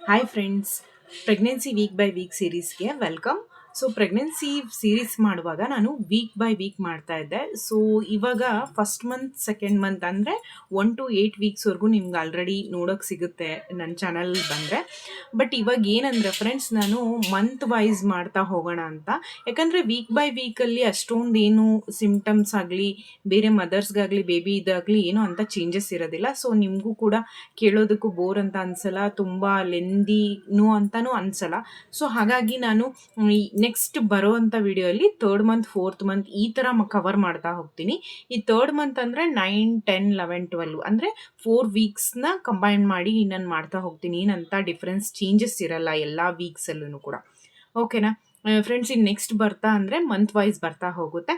Hi friends, pregnancy week by week ಸೀರೀಸ್ಗೆ welcome. So pregnancy series ಮಾಡುವಾಗ ನಾನು weak by weak ಮಾಡ್ತಾ ಇದ್ದೆ. ಸೊ ಇವಾಗ ಫಸ್ಟ್ ಮಂತ್ ಸೆಕೆಂಡ್ ಮಂತ್ ಅಂದರೆ 1 to 8 ವೀಕ್ಸ್ವರೆಗೂ ನಿಮ್ಗೆ ಆಲ್ರೆಡಿ ನೋಡೋಕ್ಕೆ ಸಿಗುತ್ತೆ ನನ್ನ ಚಾನಲ್ ಬಂದರೆ. ಬಟ್ ಇವಾಗ ಏನಂದರೆ ಫ್ರೆಂಡ್ಸ್, ನಾನು ಮಂತ್ ವೈಸ್ ಮಾಡ್ತಾ ಹೋಗೋಣ ಅಂತ. ಯಾಕಂದರೆ ವೀಕ್ ಬೈ ವೀಕಲ್ಲಿ ಅಷ್ಟೊಂದು ಏನು ಸಿಮ್ಟಮ್ಸ್ ಆಗಲಿ, ಬೇರೆ ಮದರ್ಸ್ಗಾಗಲಿ ಬೇಬಿ ಇದಾಗಲಿ ಏನೋ ಅಂತ ಚೇಂಜಸ್ ಇರೋದಿಲ್ಲ. ಸೊ ನಿಮಗೂ ಕೂಡ ಕೇಳೋದಕ್ಕೂ ಬೋರ್ ಅಂತ ಅನ್ಸಲ್ಲ, ತುಂಬ ಲೆಂದಿನೂ ಅಂತಲೂ ಅನ್ಸಲ್ಲ. ಸೊ ಹಾಗಾಗಿ ನಾನು ನೆಕ್ಸ್ಟ್ ಬರೋವಂಥ ವಿಡಿಯೋಲಿ 3rd ಮಂತ್ 4th ಮಂತ್ ಈ ಥರ ಕವರ್ ಮಾಡ್ತಾ ಹೋಗ್ತೀನಿ. ಈ 3rd ಮಂತ್ ಅಂದರೆ 9, 10, 11, 12 ಅಂದರೆ 4 ವೀಕ್ಸ್ನ ಕಂಬೈನ್ ಮಾಡಿ ನಾನು ಮಾಡ್ತಾ ಹೋಗ್ತೀನಿ. ಏನಂತ ಡಿಫ್ರೆನ್ಸ್ ಚೇಂಜಸ್ ಇರಲ್ಲ ಎಲ್ಲ ವೀಕ್ಸಲ್ಲೂ ಕೂಡ. ಓಕೆನಾ ಫ್ರೆಂಡ್ಸ್? ಇನ್ನು ನೆಕ್ಸ್ಟ್ ಬರ್ತಾ ಅಂದರೆ ಮಂತ್ ವೈಸ್ ಬರ್ತಾ ಹೋಗುತ್ತೆ.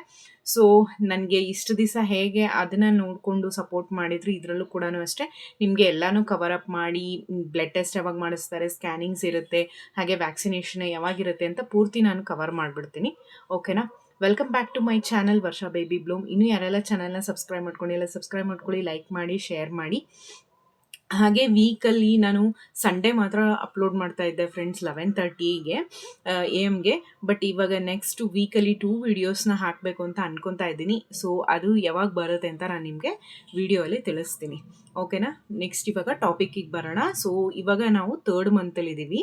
ಸೊ ನನಗೆ ಇಷ್ಟು ದಿವಸ ಹೇಗೆ ಅದನ್ನು ನೋಡಿಕೊಂಡು ಸಪೋರ್ಟ್ ಮಾಡಿದ್ರು, ಇದರಲ್ಲೂ ಕೂಡ ಅಷ್ಟೇ ನಿಮಗೆ ಎಲ್ಲನೂ ಕವರ್ ಅಪ್ ಮಾಡಿ, ಬ್ಲಡ್ ಟೆಸ್ಟ್ ಯಾವಾಗ ಮಾಡಿಸ್ತಾರೆ, ಸ್ಕ್ಯಾನಿಂಗ್ಸ್ ಇರುತ್ತೆ, ಹಾಗೆ ವ್ಯಾಕ್ಸಿನೇಷನ್ ಯಾವಾಗಿರುತ್ತೆ ಅಂತ ಪೂರ್ತಿ ನಾನು ಕವರ್ ಮಾಡಿಬಿಡ್ತೀನಿ. ಓಕೆನಾ? Welcome back to my channel Varsha Baby Bloom. ಇನ್ನೂ ಯಾರೆಲ್ಲ ಚಾನಲ್ನ ಸಬ್ಸ್ಕ್ರೈಬ್ ಮಾಡ್ಕೊಂಡಿಲ್ಲ, ಸಬ್ಸ್ಕ್ರೈಬ್ ಮಾಡ್ಕೊಳ್ಳಿ, ಲೈಕ್ ಮಾಡಿ, ಶೇರ್ ಮಾಡಿ. ಹಾಗೆ ವೀಕಲ್ಲಿ ನಾನು ಸಂಡೇ ಮಾತ್ರ ಅಪ್ಲೋಡ್ ಮಾಡ್ತಾ ಇದ್ದೆ ಫ್ರೆಂಡ್ಸ್, 11:30ಗೆ AM-ಗೆ. ಬಟ್ ಇವಾಗ ನೆಕ್ಸ್ಟ್ ವೀಕಲ್ಲಿ 2 ವೀಡಿಯೋಸ್ನ ಹಾಕಬೇಕು ಅಂತ ಅನ್ಕೊತಾ ಇದ್ದೀನಿ. ಸೊ ಅದು ಯಾವಾಗ ಬರುತ್ತೆ ಅಂತ ನಾನು ನಿಮಗೆ ವಿಡಿಯೋಲಿ ತಿಳಿಸ್ತೀನಿ. ಓಕೆನಾ? ನೆಕ್ಸ್ಟ್ ಇವಾಗ ಟಾಪಿಕ್ಕಿಗೆ ಬರೋಣ. ಸೊ ಇವಾಗ ನಾವು 3rd ಮಂತಲ್ಲಿದ್ದೀವಿ.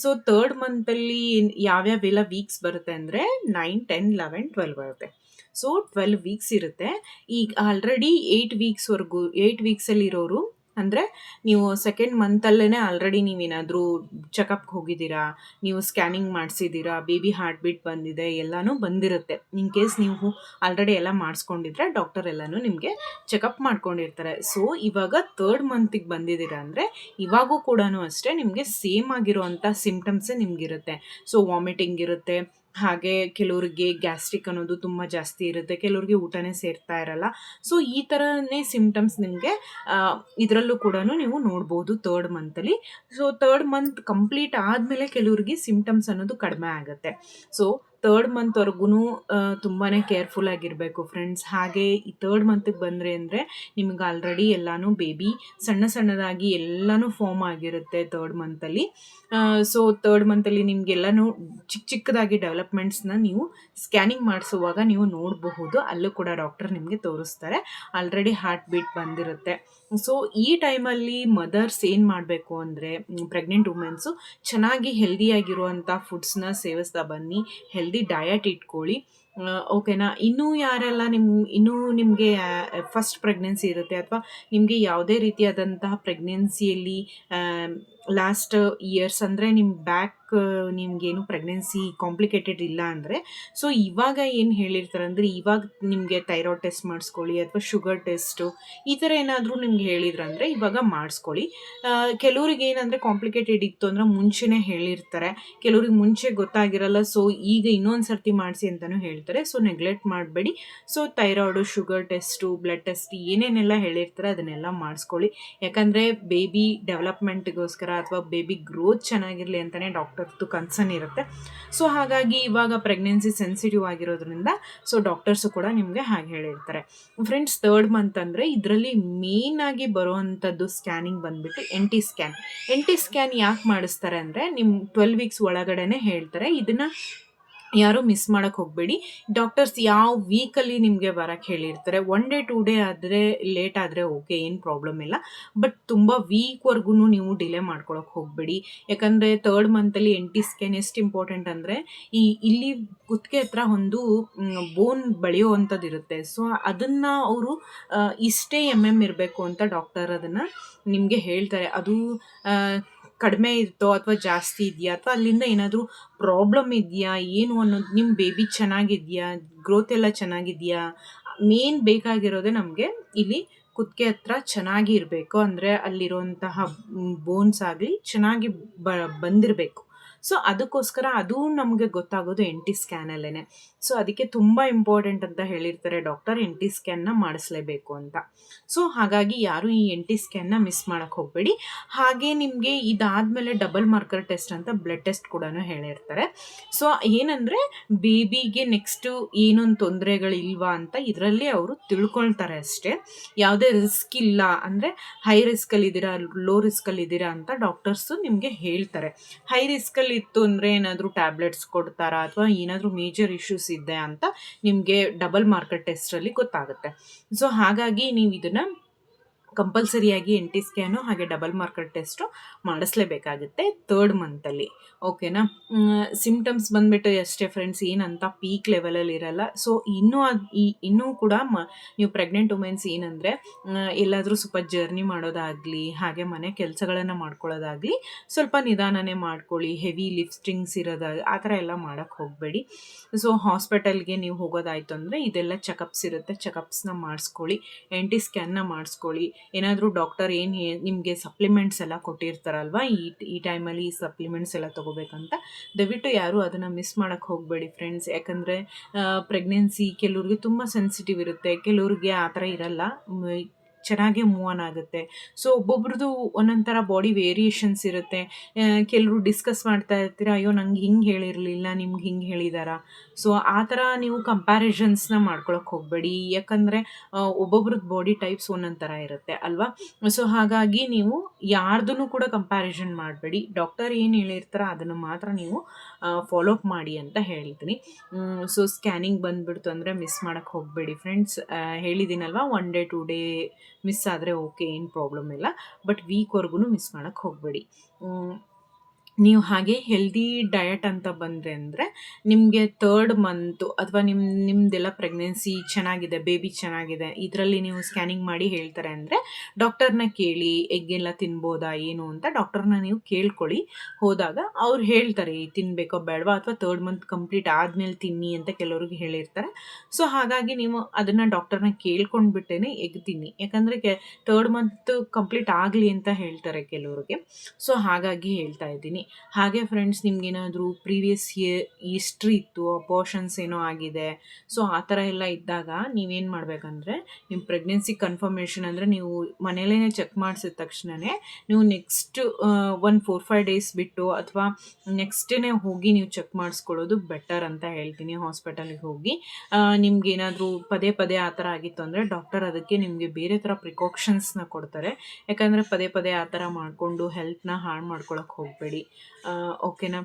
ಸೊ 3rd ಮಂತಲ್ಲಿ ಯಾವ್ಯಾವೆಲ್ಲ ವೀಕ್ಸ್ ಬರುತ್ತೆ ಅಂದರೆ 9, 10, 11, 12 ಬರುತ್ತೆ. ಸೊ 12 ವೀಕ್ಸ್ ಇರುತ್ತೆ. ಈಗ ಆಲ್ರೆಡಿ 8 ವೀಕ್ಸಲ್ಲಿರೋರು ಅಂದರೆ ನೀವು ಸೆಕೆಂಡ್ ಮಂತಲ್ಲೇ ಆಲ್ರೆಡಿ ನೀವೇನಾದರೂ ಚೆಕಪ್ಗೆ ಹೋಗಿದ್ದೀರಾ, ನೀವು ಸ್ಕ್ಯಾನಿಂಗ್ ಮಾಡಿಸಿದ್ದೀರಾ, ಬೇಬಿ ಹಾರ್ಟ್ ಬೀಟ್ ಬಂದಿದೆ, ಎಲ್ಲನೂ ಬಂದಿರುತ್ತೆ. ಇನ್ ಕೇಸ್ ನೀವು ಆಲ್ರೆಡಿ ಎಲ್ಲ ಮಾಡಿಸ್ಕೊಂಡಿದ್ರೆ ಡಾಕ್ಟರ್ ಎಲ್ಲನೂ ನಿಮಗೆ ಚೆಕಪ್ ಮಾಡ್ಕೊಂಡಿರ್ತಾರೆ. ಸೊ ಇವಾಗ 3rd ಮಂತಿಗೆ ಬಂದಿದ್ದೀರಾ ಅಂದರೆ ಇವಾಗೂ ಕೂಡ ಅಷ್ಟೇ ನಿಮಗೆ ಸೇಮ್ ಆಗಿರುವಂಥ ಸಿಮ್ಟಮ್ಸೇ ನಿಮಗಿರುತ್ತೆ. ಸೊ ವಾಮಿಟಿಂಗ್ ಇರುತ್ತೆ, ಹಾಗೆ ಕೆಲವ್ರಿಗೆ ಗ್ಯಾಸ್ಟ್ರಿಕ್ ಅನ್ನೋದು ತುಂಬ ಜಾಸ್ತಿ ಇರುತ್ತೆ, ಕೆಲವ್ರಿಗೆ ಊಟನೇ ಸೇರ್ತಾ ಇರಲ್ಲ. ಸೊ ಈ ಥರನೇ ಸಿಮ್ಟಮ್ಸ್ ನಿಮಗೆ ಇದರಲ್ಲೂ ಕೂಡ ನೀವು ನೋಡ್ಬೋದು 3rd ಮಂತಲ್ಲಿ. So 3rd month complete ಆದಮೇಲೆ ಕೆಲವ್ರಿಗೆ ಸಿಮ್ಟಮ್ಸ್ ಅನ್ನೋದು ಕಡಿಮೆ ಆಗುತ್ತೆ. ಸೊ 3rd ಮಂತ್ವರೆಗೂ ತುಂಬಾ ಕೇರ್ಫುಲ್ ಆಗಿರಬೇಕು ಫ್ರೆಂಡ್ಸ್. ಹಾಗೆ ಈ 3rd ಮಂತಿಗೆ ಬಂದರೆ ಅಂದರೆ ನಿಮ್ಗೆ ಆಲ್ರೆಡಿ ಎಲ್ಲನೂ ಬೇಬಿ ಸಣ್ಣದಾಗಿ ಎಲ್ಲನೂ ಫಾರ್ಮ್ ಆಗಿರುತ್ತೆ 3rd ಮಂತಲ್ಲಿ. ಸೊ 3rd ಮಂತಲ್ಲಿ ನಿಮಗೆಲ್ಲನೂ ಚಿಕ್ಕದಾಗಿ ಡೆವಲಪ್ಮೆಂಟ್ಸ್ನ ನೀವು ಸ್ಕ್ಯಾನಿಂಗ್ ಮಾಡಿಸುವಾಗ ನೀವು ನೋಡಬಹುದು. ಅಲ್ಲೂ ಕೂಡ ಡಾಕ್ಟರ್ ನಿಮಗೆ ತೋರಿಸ್ತಾರೆ, ಆಲ್ರೆಡಿ ಹಾರ್ಟ್ ಬೀಟ್ ಬಂದಿರುತ್ತೆ. ಸೊ ಈ ಟೈಮಲ್ಲಿ ಮದರ್ಸ್ ಏನು ಮಾಡಬೇಕು ಅಂದರೆ, ಪ್ರೆಗ್ನೆಂಟ್ ವುಮೆನ್ಸು ಚೆನ್ನಾಗಿ ಹೆಲ್ದಿಯಾಗಿರುವಂಥ ಫುಡ್ಸ್ನ ಸೇವಿಸ್ತಾ ಬನ್ನಿ, ಹೆಲ್ದಿ ಡಯಟ್ ಇಟ್ಕೊಳ್ಳಿ. ಓಕೆನಾ? ಇನ್ನೂ ಯಾರೆಲ್ಲ ಇನ್ನೂ ನಿಮಗೆ ಫಸ್ಟ್ ಪ್ರೆಗ್ನೆನ್ಸಿ ಇರುತ್ತೆ, ಅಥವಾ ನಿಮಗೆ ಯಾವುದೇ ರೀತಿಯಾದಂತಹ ಪ್ರೆಗ್ನೆನ್ಸಿಯಲ್ಲಿ ಲಾಸ್ಟ್ ಇಯರ್ಸ್ ಅಂದರೆ ನಿಮ್ಮ ಬ್ಯಾಕ್ ನಿಮಗೇನು ಪ್ರೆಗ್ನೆನ್ಸಿ ಕಾಂಪ್ಲಿಕೇಟೆಡ್ ಇಲ್ಲ ಅಂದರೆ, ಸೊ ಇವಾಗ ಏನು ಹೇಳಿರ್ತಾರೆ ಅಂದರೆ, ಇವಾಗ ನಿಮಗೆ ಥೈರಾಯ್ಡ್ ಟೆಸ್ಟ್ ಮಾಡಿಸ್ಕೊಳ್ಳಿ ಅಥವಾ ಶುಗರ್ ಟೆಸ್ಟು ಈ ಥರ ಏನಾದರೂ ನಿಮ್ಗೆ ಹೇಳಿದ್ರಂದರೆ ಇವಾಗ ಮಾಡಿಸ್ಕೊಳ್ಳಿ. ಕೆಲವ್ರಿಗೆ ಏನಂದರೆ ಕಾಂಪ್ಲಿಕೇಟೆಡ್ ಇತ್ತು ಅಂದರೆ ಮುಂಚೆನೇ ಹೇಳಿರ್ತಾರೆ, ಕೆಲವ್ರಿಗೆ ಮುಂಚೆ ಗೊತ್ತಾಗಿರಲ್ಲ. ಸೊ ಈಗ ಇನ್ನೊಂದು ಸರ್ತಿ ಮಾಡಿಸಿ ಅಂತಲೂ ಹೇಳ್ತಾರೆ. ಸೊ ನೆಗ್ಲೆಕ್ಟ್ ಮಾಡಬೇಡಿ. So thyroid, sugar test, blood test ಏನೇನೆಲ್ಲ ಹೇಳಿರ್ತಾರೆ ಅದನ್ನೆಲ್ಲ ಮಾಡಿಸ್ಕೊಳ್ಳಿ. ಯಾಕಂದರೆ ಬೇಬಿ ಡೆವಲಪ್ಮೆಂಟ್ಗೋಸ್ಕರ ಅಥವಾ ಬೇಬಿ ಗ್ರೋತ್ ಚೆನ್ನಾಗಿರಲಿ ಅಂತಲೇ ಡಾಕ್ಟರ್ದು ಕನ್ಸರ್ನ್ ಇರುತ್ತೆ. ಸೊ ಹಾಗಾಗಿ ಇವಾಗ ಪ್ರೆಗ್ನೆನ್ಸಿ ಸೆನ್ಸಿಟಿವ್ ಆಗಿರೋದ್ರಿಂದ ಸೊ ಡಾಕ್ಟರ್ಸು ಕೂಡ ನಿಮಗೆ ಹಾಗೆ ಹೇಳಿರ್ತಾರೆ. ಫ್ರೆಂಡ್ಸ್, 3rd ಮಂತ್ ಅಂದರೆ ಇದರಲ್ಲಿ ಮೇಯ್ನಾಗಿ ಬರುವಂಥದ್ದು ಸ್ಕ್ಯಾನಿಂಗ್ ಬಂದುಬಿಟ್ಟು NT ಸ್ಕ್ಯಾನ್ ಯಾಕೆ ಮಾಡಿಸ್ತಾರೆ ಅಂದರೆ, ನಿಮ್ಮ 12 ವೀಕ್ಸ್ ಒಳಗಡೆನೆ ಹೇಳ್ತಾರೆ. ಇದನ್ನು ಯಾರೂ ಮಿಸ್ ಮಾಡೋಕ್ಕೆ ಹೋಗಬೇಡಿ. ಡಾಕ್ಟರ್ಸ್ ಯಾವ ವೀಕಲ್ಲಿ ನಿಮಗೆ ಬರೋಕ್ಕೆ ಹೇಳಿರ್ತಾರೆ. 1 ಡೇ 2 ಡೇ ಆದರೆ ಲೇಟ್ ಆದರೆ ಓಕೆ, ಏನು ಪ್ರಾಬ್ಲಮ್ ಇಲ್ಲ. ಬಟ್ ತುಂಬ ವೀಕ್ವರೆಗೂ ನೀವು ಡಿಲೇ ಮಾಡ್ಕೊಳಕ್ಕೆ ಹೋಗಬೇಡಿ. ಯಾಕಂದರೆ 3rd ಮಂತಲ್ಲಿ NT ಸ್ಕ್ಯಾನ್ ಎಷ್ಟು ಇಂಪಾರ್ಟೆಂಟ್ ಅಂದರೆ, ಇಲ್ಲಿ ಕುತ್ತಿಗೆ ಹತ್ರ ಒಂದು ಬೋನ್ ಬೆಳೆಯುವಂಥದ್ದು ಇರುತ್ತೆ. ಸೊ ಅದನ್ನು ಅವರು ಇಷ್ಟೇ ಇರಬೇಕು ಅಂತ ಡಾಕ್ಟರ್ ಅದನ್ನು ನಿಮಗೆ ಹೇಳ್ತಾರೆ. ಅದು ಕಡಿಮೆ ಇರುತ್ತೋ ಅಥವಾ ಜಾಸ್ತಿ ಇದೆಯಾ, ಅಥವಾ ಅಲ್ಲಿಂದ ಏನಾದರೂ ಪ್ರಾಬ್ಲಮ್ ಇದೆಯಾ ಏನು ಅನ್ನೋದು, ನಿಮ್ಮ ಬೇಬಿ ಚೆನ್ನಾಗಿದೆಯಾ, ಗ್ರೋತ್ ಎಲ್ಲ ಚೆನ್ನಾಗಿದೆಯಾ, ಮೇನ್ ಬೇಕಾಗಿರೋದೇ ನಮಗೆ ಇಲ್ಲಿ ಕುತ್ತಿಗೆ ಹತ್ರ ಚೆನ್ನಾಗಿ ಇರಬೇಕು. ಅಂದರೆ ಅಲ್ಲಿರುವಂತಹ ಬೋನ್ಸ್ ಆಗಲಿ ಚೆನ್ನಾಗಿ ಬಂದಿರಬೇಕು. ಸೊ ಅದಕ್ಕೋಸ್ಕರ ಅದು ನಮಗೆ ಗೊತ್ತಾಗೋದು ಎನ್ ಟಿ ಸ್ಕ್ಯಾನಲ್ಲೇ. ಸೊ ಅದಕ್ಕೆ ತುಂಬ ಇಂಪಾರ್ಟೆಂಟ್ ಅಂತ ಹೇಳಿರ್ತಾರೆ ಡಾಕ್ಟರ್, ಎನ್ ಟಿ ಸ್ಕ್ಯಾನ್ನ ಮಾಡಿಸ್ಲೇಬೇಕು ಅಂತ. ಸೊ ಹಾಗಾಗಿ ಯಾರು ಈ ಎನ್ ಟಿ ಸ್ಕ್ಯಾನ್ನ ಮಿಸ್ ಮಾಡೋಕ್ಕೆ ಹೋಗಬೇಡಿ. ಹಾಗೆ ನಿಮಗೆ ಇದಾದಮೇಲೆ ಡಬಲ್ ಮಾರ್ಕರ್ ಟೆಸ್ಟ್ ಅಂತ ಬ್ಲಡ್ ಟೆಸ್ಟ್ ಕೂಡ ಹೇಳಿರ್ತಾರೆ. ಸೊ ಏನಂದರೆ ಬೇಬಿಗೆ ನೆಕ್ಸ್ಟು ಏನೊಂದು ತೊಂದರೆಗಳಿಲ್ವಾ ಅಂತ ಇದರಲ್ಲಿ ಅವರು ತಿಳ್ಕೊಳ್ತಾರೆ ಅಷ್ಟೇ. ಯಾವುದೇ ರಿಸ್ಕ್ ಇಲ್ಲ ಅಂದರೆ ಹೈ ರಿಸ್ಕಲ್ಲಿದ್ದೀರಾ, ಲೋ ರಿಸ್ಕಲ್ಲಿದ್ದೀರಾ ಅಂತ ಡಾಕ್ಟರ್ಸು ನಿಮಗೆ ಹೇಳ್ತಾರೆ. ಹೈ ರಿಸ್ಕಲ್ಲಿ ಇತ್ತು ಅಂದರೆ ಏನಾದರೂ ಟ್ಯಾಬ್ಲೆಟ್ಸ್ ಕೊಡ್ತಾರಾ ಅಥವಾ ಏನಾದರೂ ಮೇಜರ್ ಇಶ್ಯೂಸ್ ಇದೆ ಅಂತ ನಿಮಗೆ ಡಬಲ್ ಮಾರ್ಕರ್ ಟೆಸ್ಟಲ್ಲಿ ಗೊತ್ತಾಗುತ್ತೆ. ಸೊ ಹಾಗಾಗಿ ನೀವು ಇದನ್ನು ಕಂಪಲ್ಸರಿಯಾಗಿ ಎನ್ ಟಿ ಸ್ಕ್ಯಾನು ಹಾಗೆ ಡಬಲ್ ಮಾರ್ಕರ್ ಟೆಸ್ಟು ಮಾಡಿಸ್ಲೇಬೇಕಾಗುತ್ತೆ 3rd ಮಂತಲ್ಲಿ. ಓಕೆನಾ? ಸಿಮ್ಟಮ್ಸ್ ಬಂದುಬಿಟ್ಟು ಅಷ್ಟೇ ಫ್ರೆಂಡ್ಸ್, ಏನಂತ ಪೀಕ್ ಲೆವೆಲಲ್ಲಿ ಇರಲ್ಲ. ಸೊ ಇನ್ನೂ ಕೂಡ ನೀವು ಪ್ರೆಗ್ನೆಂಟ್ ವುಮೆನ್ಸ್ ಏನಂದರೆ ಎಲ್ಲಾದರೂ ಸ್ವಲ್ಪ ಜರ್ನಿ ಮಾಡೋದಾಗಲಿ ಹಾಗೆ ಮನೆ ಕೆಲಸಗಳನ್ನು ಮಾಡ್ಕೊಳ್ಳೋದಾಗಲಿ ಸ್ವಲ್ಪ ನಿಧಾನನೇ ಮಾಡ್ಕೊಳ್ಳಿ. ಹೆವಿ ಲಿಫ್ಟಿಂಗ್ಸ್ ಆ ಥರ ಎಲ್ಲ ಮಾಡೋಕ್ಕೆ ಹೋಗಬೇಡಿ. ಸೊ ಹಾಸ್ಪಿಟಲ್ಗೆ ನೀವು ಹೋಗೋದಾಯಿತು ಅಂದರೆ ಇದೆಲ್ಲ ಚೆಕಪ್ಸ್ ಇರುತ್ತೆ, ಚೆಕಪ್ಸ್ನ ಮಾಡಿಸ್ಕೊಳ್ಳಿ, ಎನ್ ಟಿ ಸ್ಕ್ಯಾನ್ನ ಮಾಡಿಸ್ಕೊಳ್ಳಿ. ಏನಾದರೂ ಡಾಕ್ಟರ್ ನಿಮಗೆ ಸಪ್ಲಿಮೆಂಟ್ಸ್ ಎಲ್ಲ ಕೊಟ್ಟಿರ್ತಾರಲ್ವ, ಈ ಟೈಮಲ್ಲಿ ಈ ಸಪ್ಲಿಮೆಂಟ್ಸ್ ಎಲ್ಲ ತೊಗೋಬೇಕಂತ, ದಯವಿಟ್ಟು ಯಾರೂ ಅದನ್ನು ಮಿಸ್ ಮಾಡೋಕ್ಕೆ ಹೋಗಬೇಡಿ ಫ್ರೆಂಡ್ಸ್. ಯಾಕಂದರೆ ಪ್ರೆಗ್ನೆನ್ಸಿ ಕೆಲವ್ರಿಗೆ ತುಂಬ ಸೆನ್ಸಿಟಿವ್ ಇರುತ್ತೆ, ಕೆಲವ್ರಿಗೆ ಆ ಥರ ಇರಲ್ಲ, ಚೆನ್ನಾಗೇ ಮೂವ್ ಆನ್ ಆಗುತ್ತೆ. ಸೊ ಒಬ್ಬೊಬ್ರದ್ದು ಒಂದೊಂದು ಥರ ಬಾಡಿ ವೇರಿಯೇಷನ್ಸ್ ಇರುತ್ತೆ. ಕೆಲವರು ಡಿಸ್ಕಸ್ ಮಾಡ್ತಾ ಇರ್ತೀರ, ಅಯ್ಯೋ ನಂಗೆ ಹಿಂಗೆ ಹೇಳಿರಲಿಲ್ಲ, ನಿಮ್ಗೆ ಹಿಂಗೆ ಹೇಳಿದಾರಾ. ಸೊ ಆ ಥರ ನೀವು ಕಂಪ್ಯಾರಿಸನ್ಸ್ನ ಮಾಡ್ಕೊಳಕ್ಕೆ ಹೋಗಬೇಡಿ. ಯಾಕಂದರೆ ಒಬ್ಬೊಬ್ರದ್ದು ಬಾಡಿ ಟೈಪ್ಸ್ ಒಂದೊಂದು ಥರ ಇರುತ್ತೆ ಅಲ್ವಾ. ಸೊ ಹಾಗಾಗಿ ನೀವು ಯಾರ್ದೂ ಕೂಡ ಕಂಪ್ಯಾರಿಸನ್ ಮಾಡಬೇಡಿ. ಡಾಕ್ಟರ್ ಏನು ಹೇಳಿರ್ತಾರೋ ಅದನ್ನು ಮಾತ್ರ ನೀವು ಫಾಲೋ ಅಪ್ ಮಾಡಿ ಅಂತ ಹೇಳ್ತೀನಿ. ಸೊ ಸ್ಕ್ಯಾನಿಂಗ್ ಬಂದುಬಿಡ್ತು ಅಂದರೆ ಮಿಸ್ ಮಾಡೋಕ್ಕೆ ಹೋಗಬೇಡಿ ಫ್ರೆಂಡ್ಸ್. ಹೇಳಿದ್ದೀನಲ್ವ, 1 ಡೇ 2 ಡೇ ಮಿಸ್ ಆದರೆ ಓಕೆ, ಏನು ಪ್ರಾಬ್ಲಮ್ ಇಲ್ಲ, ಬಟ್ ವೀಕ್ವರೆಗೂ ಮಿಸ್ ಮಾಡೋಕ್ಕೆ ಹೋಗಬೇಡಿ. ನೀವು ಹಾಗೆ ಹೆಲ್ದಿ ಡಯಟ್ ಅಂತ ಬಂದರೆ ಅಂದರೆ ನಿಮಗೆ 3rd ಮಂತು ಅಥವಾ ನಿಮ್ಮದೆಲ್ಲ ಪ್ರೆಗ್ನೆನ್ಸಿ ಚೆನ್ನಾಗಿದೆ, ಬೇಬಿ ಚೆನ್ನಾಗಿದೆ, ಇದರಲ್ಲಿ ನೀವು ಸ್ಕ್ಯಾನಿಂಗ್ ಮಾಡಿ ಹೇಳ್ತಾರೆ ಅಂದರೆ ಡಾಕ್ಟರ್ನ ಕೇಳಿ ಎಗ್ಗೆಲ್ಲ ತಿನ್ಬೋದಾ ಏನು ಅಂತ ಡಾಕ್ಟರ್ನ ನೀವು ಕೇಳ್ಕೊಳ್ಳಿ. ಹೋದಾಗ ಅವ್ರು ಹೇಳ್ತಾರೆ ತಿನ್ನಬೇಕೋ ಬೇಡವಾ ಅಥವಾ 3rd ಮಂತ್ ಕಂಪ್ಲೀಟ್ ಆದಮೇಲೆ ತಿನ್ನಿ ಅಂತ ಕೆಲವ್ರಿಗೆ ಹೇಳಿರ್ತಾರೆ. ಸೊ ಹಾಗಾಗಿ ನೀವು ಅದನ್ನು ಡಾಕ್ಟರ್ನ ಕೇಳ್ಕೊಂಡ್ಬಿಟ್ಟೇ ಎಗ್ ತಿನ್ನಿ. ಯಾಕಂದರೆ 3rd ಮಂತ್ ಕಂಪ್ಲೀಟ್ ಆಗಲಿ ಅಂತ ಹೇಳ್ತಾರೆ ಕೆಲವ್ರಿಗೆ. ಸೊ ಹಾಗಾಗಿ ಹೇಳ್ತಾ ಇದ್ದೀನಿ. ಹಾಗೆ ಫ್ರೆಂಡ್ಸ್, ನಿಮ್ಗೇನಾದರೂ ಪ್ರೀವಿಯಸ್ ಹಿಸ್ಟ್ರಿ ಇತ್ತು, ಅಬೋರ್ಷನ್ಸ್ ಏನೋ ಆಗಿದೆ, ಸೊ ಆ ಥರ ಎಲ್ಲ ಇದ್ದಾಗ ನೀವೇನು ಮಾಡಬೇಕಂದ್ರೆ ನಿಮ್ಮ ಪ್ರೆಗ್ನೆನ್ಸಿ ಕನ್ಫರ್ಮೇಷನ್ ಅಂದರೆ ನೀವು ಮನೇಲೇ ಚೆಕ್ ಮಾಡಿಸಿದ ತಕ್ಷಣವೇ ನೀವು ನೆಕ್ಸ್ಟ್ ಒಂದು 4-5 ಡೇಸ್ ಬಿಟ್ಟು ಅಥವಾ ನೆಕ್ಸ್ಟ್ ಡೇನೇ ಹೋಗಿ ನೀವು ಚೆಕ್ ಮಾಡಿಸ್ಕೊಳ್ಳೋದು ಬೆಟರ್ ಅಂತ ಹೇಳ್ತೀನಿ. ಹಾಸ್ಪಿಟಲಿಗೆ ಹೋಗಿ ನಿಮ್ಗೇನಾದರೂ ಪದೇ ಪದೇ ಆ ಥರ ಆಗಿತ್ತು ಅಂದರೆ ಡಾಕ್ಟರ್ ಅದಕ್ಕೆ ನಿಮಗೆ ಬೇರೆ ಥರ ಪ್ರಿಕಾಷನ್ಸ್ನ ಕೊಡ್ತಾರೆ. ಯಾಕಂದರೆ ಪದೇ ಪದೇ ಆ ಥರ ಮಾಡಿಕೊಂಡು ಹೆಲ್ತ್ನ ಹಾಳು ಮಾಡ್ಕೊಳಕ್ಕೆ ಹೋಗಬೇಡಿ. ಓಕೆನಾ?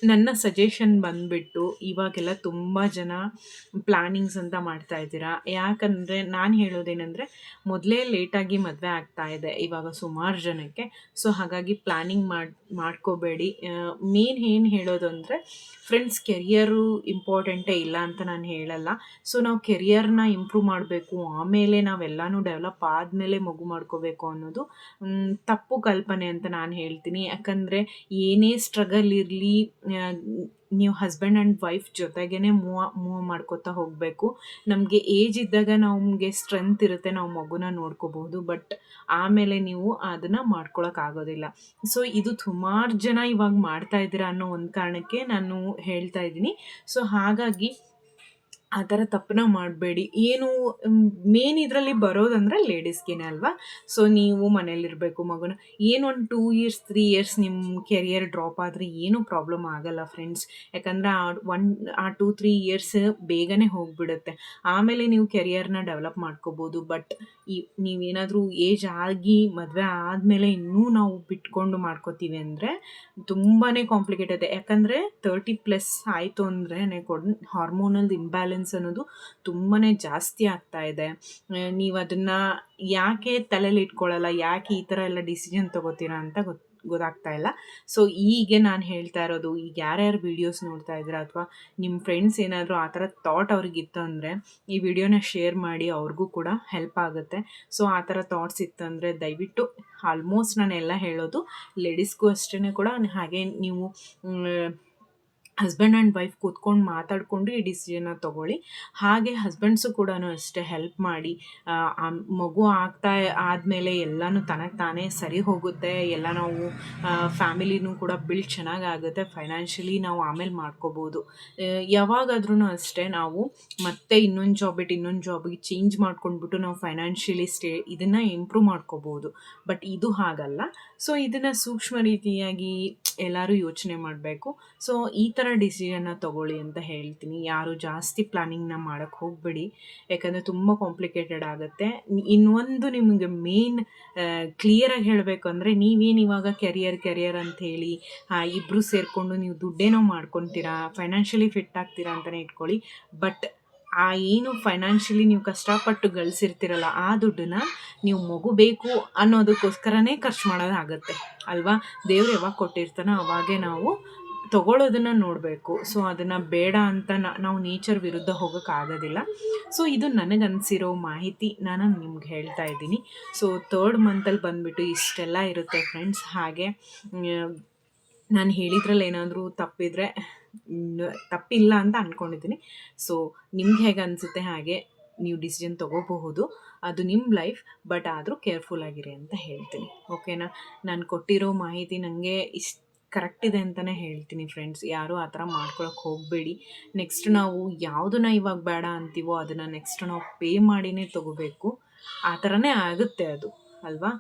ನನ್ನ ಸಜೆಷನ್ ಬಂದುಬಿಟ್ಟು ಇವಾಗೆಲ್ಲ ತುಂಬ ಜನ ಪ್ಲ್ಯಾನಿಂಗ್ಸ್ ಅಂತ ಮಾಡ್ತಾ ಇದ್ದೀರಾ. ಯಾಕಂದರೆ ನಾನು ಹೇಳೋದೇನೆಂದರೆ ಮೊದಲೇ ಲೇಟಾಗಿ ಮದುವೆ ಆಗ್ತಾ ಇದೆ ಇವಾಗ ಸುಮಾರು ಜನಕ್ಕೆ. ಸೊ ಹಾಗಾಗಿ ಪ್ಲ್ಯಾನಿಂಗ್ ಮಾಡ್ಕೋಬೇಡಿ. ಮೇನ್ ಏನು ಹೇಳೋದು ಅಂದರೆ ಫ್ರೆಂಡ್ಸ್, ಕೆರಿಯರು ಇಂಪಾರ್ಟೆಂಟೇ ಇಲ್ಲ ಅಂತ ನಾನು ಹೇಳಲ್ಲ. ಸೊ ನಾವು ಕೆರಿಯರ್ನ ಇಂಪ್ರೂವ್ ಮಾಡಬೇಕು, ಆಮೇಲೆ ನಾವೆಲ್ಲನೂ ಡೆವಲಪ್ ಆದಮೇಲೆ ಮಗು ಮಾಡ್ಕೋಬೇಕು ಅನ್ನೋದು ತಪ್ಪು ಕಲ್ಪನೆ ಅಂತ ನಾನು ಹೇಳ್ತೀನಿ. ಯಾಕಂದರೆ ಏನೇ ಸ್ಟ್ರಗಲ್ ಇರಲಿ, ನೀವು ಹಸ್ಬೆಂಡ್ ಆ್ಯಂಡ್ ವೈಫ್ ಜೊತೆಗೇ ಮೂವ್ ಮಾಡ್ಕೋತಾ ಹೋಗಬೇಕು. ನಮಗೆ ಏಜ್ ಇದ್ದಾಗ ನಮಗೆ ಸ್ಟ್ರೆಂತ್ ಇರುತ್ತೆ, ನಾವು ಮಗುನ ನೋಡ್ಕೋಬಹುದು, ಬಟ್ ಆಮೇಲೆ ನೀವು ಅದನ್ನು ಮಾಡ್ಕೊಳಕ್ಕಾಗೋದಿಲ್ಲ. ಸೊ ಇದು ಸುಮಾರು ಜನ ಇವಾಗ ಮಾಡ್ತಾ ಇದ್ದೀರಾ ಅನ್ನೋ ಒಂದು ಕಾರಣಕ್ಕೆ ನಾನು ಹೇಳ್ತಾ ಇದ್ದೀನಿ. ಸೊ ಹಾಗಾಗಿ ಆ ಥರ ತಪ್ಪನ್ನ ಮಾಡಬೇಡಿ. ಏನು ಮೇನ್ ಇದರಲ್ಲಿ ಬರೋದಂದರೆ ಲೇಡೀಸ್ಗೇನೆ ಅಲ್ವಾ. ಸೊ ನೀವು ಮನೇಲಿರಬೇಕು, ಮಗುನ ಏನು ಒಂದು 2 ಇಯರ್ಸ್ 3 ಇಯರ್ಸ್ ನಿಮ್ಮ ಕೆರಿಯರ್ ಡ್ರಾಪ್ ಆದರೆ ಏನೂ ಪ್ರಾಬ್ಲಮ್ ಆಗಲ್ಲ ಫ್ರೆಂಡ್ಸ್. ಯಾಕಂದರೆ ಆ 2-3 ಇಯರ್ಸ್ ಬೇಗನೆ ಹೋಗಿಬಿಡುತ್ತೆ. ಆಮೇಲೆ ನೀವು ಕೆರಿಯರ್ನ ಡೆವಲಪ್ ಮಾಡ್ಕೋಬೋದು. ಬಟ್ ನೀವೇನಾದರೂ ಏಜ್ ಆಗಿ ಮದುವೆ ಆದಮೇಲೆ ಇನ್ನೂ ನಾವು ಬಿಟ್ಕೊಂಡು ಮಾಡ್ಕೋತೀವಿ ಅಂದರೆ ತುಂಬಾ ಕಾಂಪ್ಲಿಕೇಟೆಡ್. ಯಾಕಂದರೆ 30+ ಆಯಿತು ಅಂದ್ರೆ ಹಾರ್ಮೋನಲ್ ಇಂಬ್ಯಾಲೆನ್ಸ್ ಅನ್ನೋದು ತುಂಬಾ ಜಾಸ್ತಿ ಆಗ್ತಾ ಇದೆ. ನೀವು ಅದನ್ನು ಯಾಕೆ ತಲೆಯಲ್ಲಿ ಇಟ್ಕೊಳ್ಳಲ್ಲ, ಯಾಕೆ ಈ ಥರ ಎಲ್ಲ ಡಿಸಿಷನ್ ತೊಗೋತೀರಾ ಅಂತ ಗೊತ್ತಾಗ್ತಾ ಇಲ್ಲ. ಸೊ ಈಗ ನಾನು ಹೇಳ್ತಾ ಇರೋದು, ಈಗ ಯಾರ್ಯಾರು ವೀಡಿಯೋಸ್ ನೋಡ್ತಾ ಇದ್ದೀರಾ ಅಥವಾ ನಿಮ್ಮ ಫ್ರೆಂಡ್ಸ್ ಏನಾದರೂ ಆ ಥರ ಥಾಟ್ ಅವ್ರಿಗಿತ್ತು ಅಂದರೆ ಈ ವಿಡಿಯೋನ ಶೇರ್ ಮಾಡಿ, ಅವ್ರಿಗೂ ಕೂಡ ಹೆಲ್ಪ್ ಆಗುತ್ತೆ. ಸೊ ಆ ಥರ ಥಾಟ್ಸ್ ಇತ್ತಂದರೆ ದಯವಿಟ್ಟು, ಆಲ್ಮೋಸ್ಟ್ ನಾನೆಲ್ಲ ಹೇಳೋದು ಲೇಡೀಸ್ಗೂ ಅಷ್ಟೇ ಕೂಡ, ಹಾಗೆ ನೀವು ಹಸ್ಬೆಂಡ್ ಆ್ಯಂಡ್ ವೈಫ್ ಕೂತ್ಕೊಂಡು ಮಾತಾಡಿಕೊಂಡು ಈ ಡಿಸಿಷನ್ನ ತೊಗೊಳ್ಳಿ. ಹಾಗೆ ಹಸ್ಬೆಂಡ್ಸು ಕೂಡ ಅಷ್ಟೇ ಹೆಲ್ಪ್ ಮಾಡಿ. ಆ ಮಗು ಆದಮೇಲೆ ಎಲ್ಲನೂ ತನಗೆ ತಾನೇ ಸರಿ ಹೋಗುತ್ತೆ. ಎಲ್ಲ ನಾವು ಫ್ಯಾಮಿಲಿನೂ ಕೂಡ ಬಿಲ್ಡ್ ಚೆನ್ನಾಗಾಗುತ್ತೆ. ಫೈನಾನ್ಷಿಯಲಿ ನಾವು ಆಮೇಲೆ ಮಾಡ್ಕೋಬೋದು. ಯಾವಾಗಾದ್ರೂ ಅಷ್ಟೇ ನಾವು ಮತ್ತೆ ಇನ್ನೊಂದು ಜಾಬ್ ಬಿಟ್ಟು ಇನ್ನೊಂದು ಜಾಬಿಗೆ ಚೇಂಜ್ ಮಾಡ್ಕೊಂಡ್ಬಿಟ್ಟು ನಾವು ಫೈನಾನ್ಷಿಯಲಿ ಇದನ್ನು ಇಂಪ್ರೂವ್ ಮಾಡ್ಕೋಬೋದು. ಬಟ್ ಇದು ಹಾಗಲ್ಲ. ಸೊ ಇದನ್ನು ಸೂಕ್ಷ್ಮ ರೀತಿಯಾಗಿ ಎಲ್ಲರೂ ಯೋಚನೆ ಮಾಡಬೇಕು. ಸೊ ಈ ಥರ ಡಿಸಿಷನ್ನ ತೊಗೊಳ್ಳಿ ಅಂತ ಹೇಳ್ತೀನಿ. ಯಾರು ಜಾಸ್ತಿ ಪ್ಲ್ಯಾನಿಂಗ್ನ ಮಾಡೋಕ್ಕೆ ಹೋಗಬೇಡಿ, ಯಾಕಂದರೆ ತುಂಬ ಕಾಂಪ್ಲಿಕೇಟೆಡ್ ಆಗುತ್ತೆ. ಇನ್ನೊಂದು ನಿಮಗೆ ಮೇನ್ ಕ್ಲಿಯರಾಗಿ ಹೇಳಬೇಕು ಅಂದರೆ, ನೀವೇನು ಇವಾಗ ಕೆರಿಯರ್ ಅಂಥೇಳಿ ಇಬ್ಬರು ಸೇರಿಕೊಂಡು ನೀವು ದುಡ್ಡೇನೋ ಮಾಡ್ಕೊತೀರಾ, ಫೈನಾನ್ಷಿಯಲಿ ಫಿಟ್ ಆಗ್ತೀರಾ ಅಂತಲೇ ಇಟ್ಕೊಳ್ಳಿ. ಬಟ್ ಆ ಏನು ಫೈನಾನ್ಷಿಯಲಿ ನೀವು ಕಷ್ಟಪಟ್ಟು ಗಳಿಸಿರ್ತೀರಲ್ಲ, ಆ ದುಡ್ಡನ್ನ ನೀವು ಮಗು ಬೇಕು ಅನ್ನೋದಕ್ಕೋಸ್ಕರನೇ ಖರ್ಚು ಮಾಡೋದಾಗತ್ತೆ ಅಲ್ವಾ. ದೇವ್ರು ಯಾವಾಗ ಕೊಟ್ಟಿರ್ತಾನೋ ಅವಾಗೇ ನಾವು ತೊಗೊಳ್ಳೋದನ್ನು ನೋಡಬೇಕು. ಸೊ ಅದನ್ನು ಬೇಡ ಅಂತ ನಾವು ನೇಚರ್ ವಿರುದ್ಧ ಹೋಗೋಕ್ಕಾಗೋದಿಲ್ಲ. ಸೊ ಇದು ನನಗನ್ಸಿರೋ ಮಾಹಿತಿ ನಾನು ನಿಮ್ಗೆ ಹೇಳ್ತಾ ಇದ್ದೀನಿ. ಸೊ 3rd ಮಂತಲ್ಲಿ ಬಂದುಬಿಟ್ಟು ಇಷ್ಟೆಲ್ಲ ಇರುತ್ತೆ ಫ್ರೆಂಡ್ಸ್. ಹಾಗೆ ನಾನು ಹೇಳಿದ್ರಲ್ಲಿ ಏನಾದರೂ ತಪ್ಪಿಲ್ಲ ಅಂತ ಅಂದ್ಕೊಂಡಿದ್ದೀನಿ. ಸೊ ನಿಮ್ಗೆ ಹೇಗೆ ಅನಿಸುತ್ತೆ ಹಾಗೆ ನೀವು ಡಿಸಿಷನ್ ತೊಗೋಬಹುದು. ಅದು ನಿಮ್ಮ ಲೈಫ್, ಬಟ್ ಆದರೂ ಕೇರ್ಫುಲ್ ಆಗಿರಿ ಅಂತ ಹೇಳ್ತೀನಿ. ಓಕೆನಾ. ನಾನು ಕೊಟ್ಟಿರೋ ಮಾಹಿತಿ ನನಗೆ ಕರೆಕ್ಟ್ ಇದೆ ಅಂತಲೇ ಹೇಳ್ತೀನಿ ಫ್ರೆಂಡ್ಸ್. ಯಾರೂ ಆ ಥರ ಮಾಡ್ಕೊಳಕ್ಕೆ ಹೋಗಬೇಡಿ. ನೆಕ್ಸ್ಟ್ ನಾವು ಯಾವುದನ್ನ ಇವಾಗ ಬೇಡ ಅಂತೀವೋ ಅದನ್ನು ನೆಕ್ಸ್ಟ್ ನಾವು ಪೇ ಮಾಡಿನೇ ತೊಗೋಬೇಕು. ಆ ಥರನೇ ಆಗುತ್ತೆ ಅದು ಅಲ್ವಾ.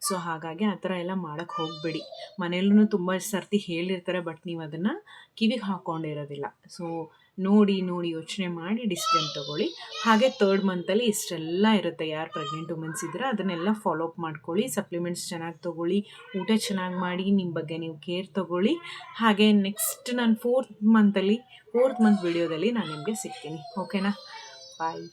ಸೊ ಹಾಗಾಗಿ ಆ ಥರ ಎಲ್ಲ ಮಾಡೋಕ್ಕೆ ಹೋಗಬೇಡಿ. ಮನೆಯಲ್ಲೂ ತುಂಬ ಸರ್ತಿ ಹೇಳಿರ್ತಾರೆ, ಬಟ್ ನೀವು ಅದನ್ನು ಕಿವಿಗೆ ಹಾಕ್ಕೊಂಡಿರೋದಿಲ್ಲ. ಸೊ ನೋಡಿ ಯೋಚನೆ ಮಾಡಿ ಡಿಸಿಷನ್ ತೊಗೊಳ್ಳಿ. ಹಾಗೆ 3rd ಮಂತಲ್ಲಿ ಇಷ್ಟೆಲ್ಲ ಇರುತ್ತೆ. ಯಾರು ಪ್ರೆಗ್ನೆಂಟ್ ವುಮೆನ್ಸ್ ಇದ್ದರೆ ಅದನ್ನೆಲ್ಲ ಫಾಲೋ ಅಪ್ ಮಾಡ್ಕೊಳ್ಳಿ. ಸಪ್ಲಿಮೆಂಟ್ಸ್ ಚೆನ್ನಾಗಿ ತೊಗೊಳ್ಳಿ, ಊಟ ಚೆನ್ನಾಗಿ ಮಾಡಿ, ನಿಮ್ಮ ಬಗ್ಗೆ ನೀವು ಕೇರ್ ತೊಗೊಳ್ಳಿ. ಹಾಗೆ ನೆಕ್ಸ್ಟ್ ನಾನು 4th ಮಂತ್ ವಿಡಿಯೋದಲ್ಲಿ ನಾನು ನಿಮಗೆ ಸಿಗ್ತೀನಿ. ಓಕೆನಾ. ಬಾಯ್.